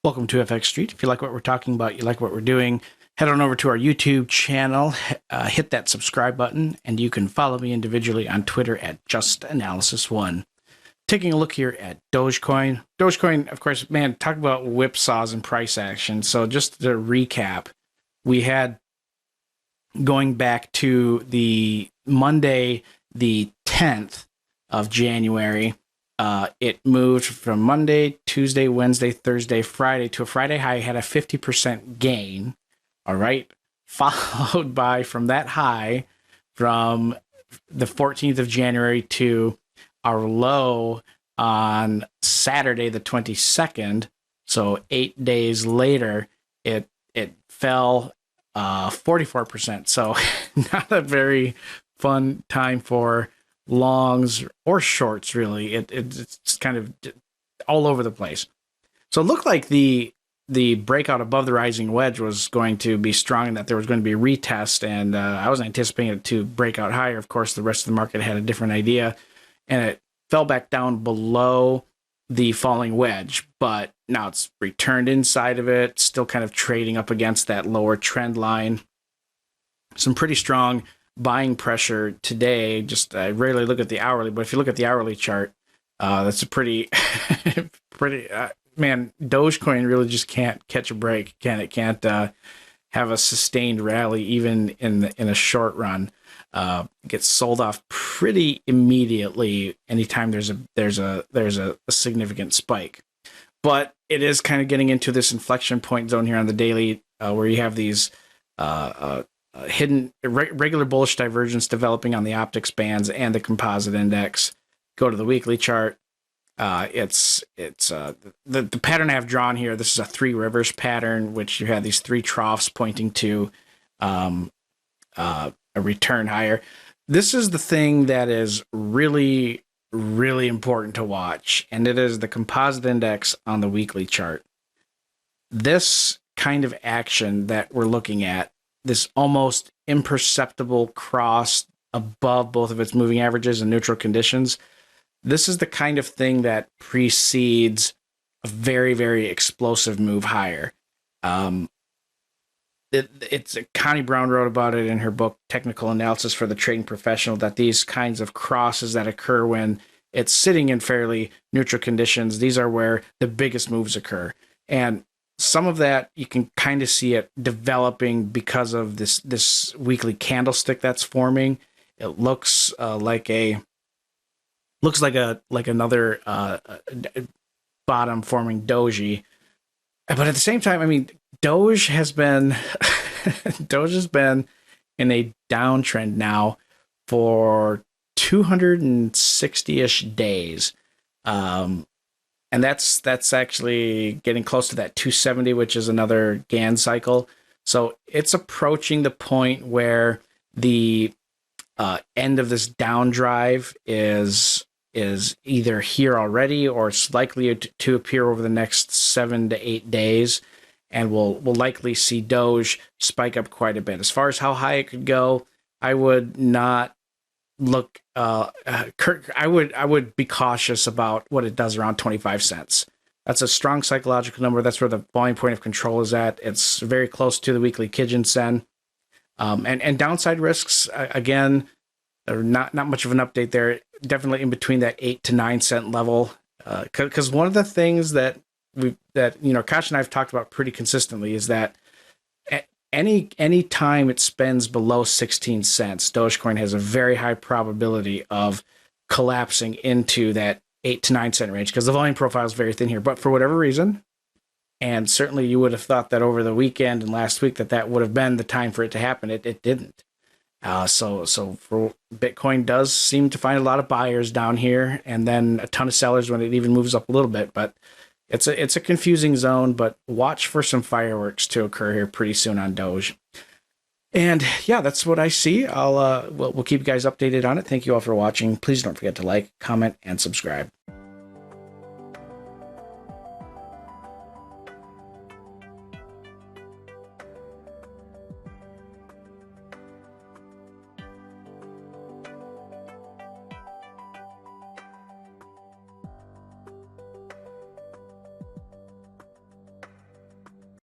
Welcome to FXStreet. If you like what we're talking about, you like what we're doing, head on over to our YouTube channel, hit that subscribe button, and you can follow me individually on Twitter at JustAnalysis1. Taking a look here at Dogecoin. Dogecoin, of course, man, talk about whipsaws and price action. So just to recap, we had going back to the Monday, the 10th of January, it moved from Monday, Tuesday, Wednesday, Thursday, Friday to a Friday high, had a 50% gain. All right. Followed by from that high from the 14th of January to our low on Saturday, the 22nd. So 8 days later, it fell 44%. So not a very fun time for longs or shorts, really. It's kind of all over the place. So it looked like the breakout above the rising wedge was going to be strong and that there was going to be a retest, and I was anticipating it to break out higher. Of course, the rest of the market had a different idea, and it fell back down below the falling wedge, but now it's returned inside of it, still kind of trading up against that lower trend line. Some pretty strong buying pressure today. Just I rarely look at the hourly, but if you look at the hourly chart, that's a pretty man, Dogecoin really just can't catch a break. It can't have a sustained rally even in a short run. Gets sold off pretty immediately anytime there's a significant spike. But it is kind of getting into this inflection point zone here on the daily, where you have these hidden regular bullish divergence developing on the optics bands and the composite index. Go to the weekly chart. It's the pattern I have drawn here. This is a three rivers pattern, which you have these three troughs pointing to a return higher. This is the thing that is really, really important to watch, and it is the composite index on the weekly chart. This kind of action that we're looking at, this almost imperceptible cross above both of its moving averages and neutral conditions, this is the kind of thing that precedes a very, very explosive move higher. It's Connie Brown wrote about it in her book, Technical Analysis for the Trading Professional, that these kinds of crosses that occur when it's sitting in fairly neutral conditions, these are where the biggest moves occur. And some of that you can kind of see it developing because of this weekly candlestick that's forming. It looks like another bottom forming doji, but at the same time, I mean, Doge has been in a downtrend now for 260-ish days. And that's actually getting close to that 270, which is another Gann cycle. So it's approaching the point where the end of this down drive is either here already or it's likely to appear over the next 7 to 8 days. And we'll likely see Doge spike up quite a bit. As far as how high it could go, I would not look. I would be cautious about what it does around 25 cents. That's a strong psychological number. That's where the volume point of control is at. It's very close to the weekly Kijun Sen. And downside risks, again, not much of an update there. Definitely in between that 8 to 9 cent level. Because one of the things that Kosh and I have talked about pretty consistently is that any time it spends below 16 cents, Dogecoin has a very high probability of collapsing into that 8 to 9 cent range because the volume profile is very thin here. But for whatever reason, and certainly you would have thought that over the weekend and last week that would have been the time for it to happen, it didn't. So for Bitcoin does seem to find a lot of buyers down here, and then a ton of sellers when it even moves up a little bit. But it's a confusing zone. But watch for some fireworks to occur here pretty soon on Doge. And yeah, that's what I see. We'll keep you guys updated on it. Thank you all for watching. Please don't forget to like, comment, and subscribe.